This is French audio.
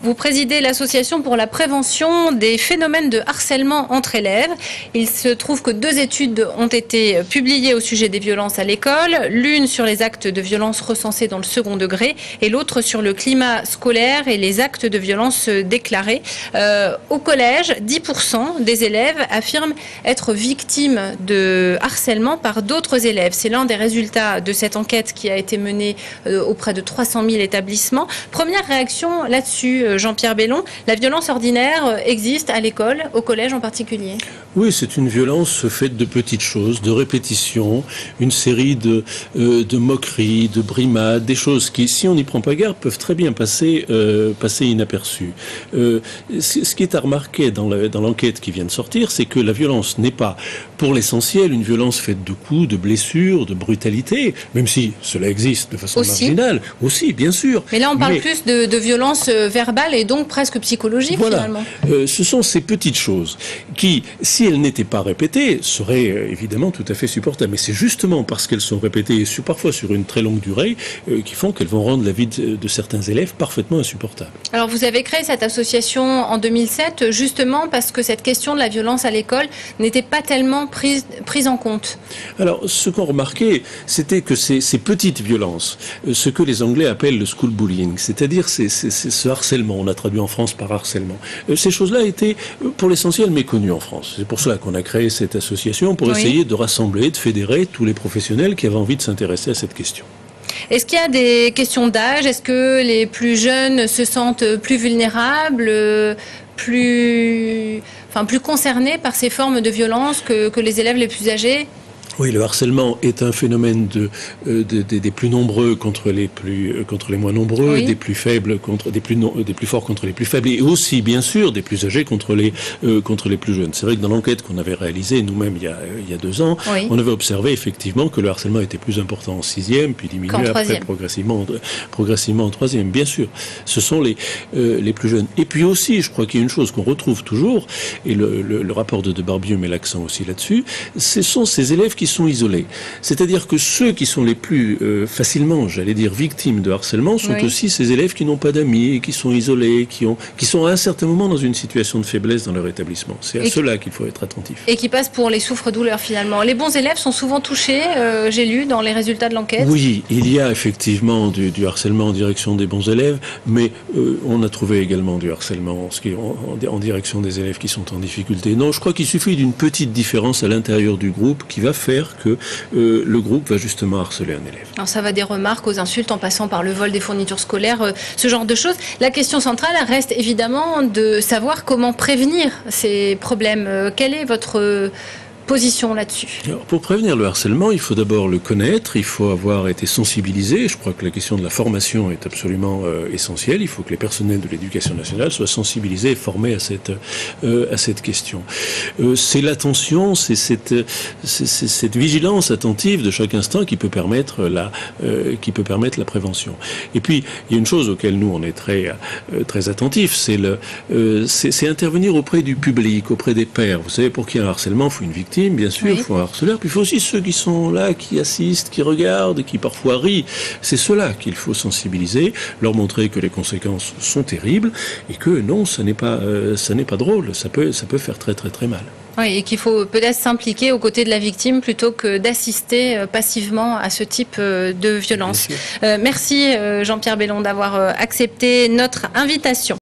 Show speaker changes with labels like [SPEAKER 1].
[SPEAKER 1] Vous présidez l'association pour la prévention des phénomènes de harcèlement entre élèves. Il se trouve que 2 études ont été publiées au sujet des violences à l'école. L'une sur les actes de violence recensés dans le second degré et l'autre sur le climat scolaire et les actes de violence déclarés. Au collège, 10% des élèves affirment être victimes de harcèlement par d'autres élèves. C'est l'un des résultats de cette enquête qui a été menée auprès de 300 000 établissements. Première réaction là-dessus, Jean-Pierre Bellon, la violence ordinaire existe à l'école, au collège en particulier?
[SPEAKER 2] Oui, c'est une violence faite de petites choses, de répétitions, une série de moqueries, de brimades, des choses qui, si on n'y prend pas garde, peuvent très bien passer inaperçues. Ce qui est à remarquer dans l'enquête qui vient de sortir, c'est que la violence n'est pas, pour l'essentiel, une violence faite de coups, de blessures, de brutalité, même si cela existe de façon marginale, aussi, bien sûr.
[SPEAKER 1] Mais là, on parle plus de violence verbale et donc presque psychologique, finalement.
[SPEAKER 2] Ce sont ces petites choses qui, si elles n'étaient pas répétées, seraient évidemment tout à fait supportables. Mais c'est justement parce qu'elles sont répétées, parfois sur une très longue durée, qui font qu'elles vont rendre la vie de certains élèves parfaitement insupportable.
[SPEAKER 1] Alors, vous avez créé cette association en 2007, justement parce que cette question de la violence à l'école n'était pas tellement prise en compte.
[SPEAKER 2] Alors, ce qu'on remarquait, c'était que ces petites violences, ce que les Anglais appellent le school bullying, c'est-à-dire ce harcèlement, on a traduit en France par harcèlement, ces choses-là étaient pour l'essentiel méconnues en France. C'est pour cela qu'on a créé cette association, pour essayer de rassembler, de fédérer tous les professionnels qui avaient envie de s'intéresser à cette question.
[SPEAKER 1] Est-ce qu'il y a des questions d'âge? Est-ce que les plus jeunes se sentent plus vulnérables, plus concernés par ces formes de violence que les élèves les plus âgés?
[SPEAKER 2] Oui, le harcèlement est un phénomène des plus nombreux contre les moins nombreux, des plus faibles contre des plus forts contre les plus faibles, et aussi bien sûr des plus âgés contre les plus jeunes. C'est vrai que dans l'enquête qu'on avait réalisée nous-mêmes il y a 2 ans, on avait observé effectivement que le harcèlement était plus important en 6e, puis diminué après progressivement en 3e. Bien sûr, ce sont les plus jeunes. Et puis aussi, je crois qu'il y a une chose qu'on retrouve toujours, et le rapport de Barbieux met l'accent aussi là-dessus, ce sont ces élèves qui sont isolés. C'est-à-dire que ceux qui sont les plus facilement, j'allais dire, victimes de harcèlement sont aussi ces élèves qui n'ont pas d'amis, qui sont isolés, qui sont à un certain moment dans une situation de faiblesse dans leur établissement. C'est à cela qu'il faut être attentif.
[SPEAKER 1] Et qui passent pour les souffres-douleurs finalement. Les bons élèves sont souvent touchés, j'ai lu dans les résultats de l'enquête.
[SPEAKER 2] Oui, il y a effectivement du harcèlement en direction des bons élèves, mais on a trouvé également du harcèlement en direction des élèves qui sont en difficulté. Non, je crois qu'il suffit d'une petite différence à l'intérieur du groupe qui va faire que le groupe va justement harceler un élève.
[SPEAKER 1] Alors ça va des remarques aux insultes en passant par le vol des fournitures scolaires, ce genre de choses. La question centrale reste évidemment de savoir comment prévenir ces problèmes. Quelle est votre position là-dessus?
[SPEAKER 2] Pour prévenir le harcèlement, il faut d'abord le connaître, il faut avoir été sensibilisé. Je crois que la question de la formation est absolument essentielle. Il faut que les personnels de l'éducation nationale soient sensibilisés et formés à cette question. C'est l'attention, c'est cette vigilance attentive de chaque instant qui peut permettre la prévention. Et puis, il y a une chose auquel nous on est très attentifs, c'est intervenir auprès du public, auprès des pairs. Vous savez, pour qu'il y ait un harcèlement, il faut une victime. Bien sûr, il faut un harceleur, puis il faut aussi ceux qui sont là, qui assistent, qui regardent, qui parfois rient. C'est ceux-là qu'il faut sensibiliser, leur montrer que les conséquences sont terribles et que non, ça n'est pas drôle, ça peut faire très très très mal.
[SPEAKER 1] Oui, et qu'il faut peut-être s'impliquer aux côtés de la victime plutôt que d'assister passivement à ce type de violence. Merci Jean-Pierre Bellon d'avoir accepté notre invitation.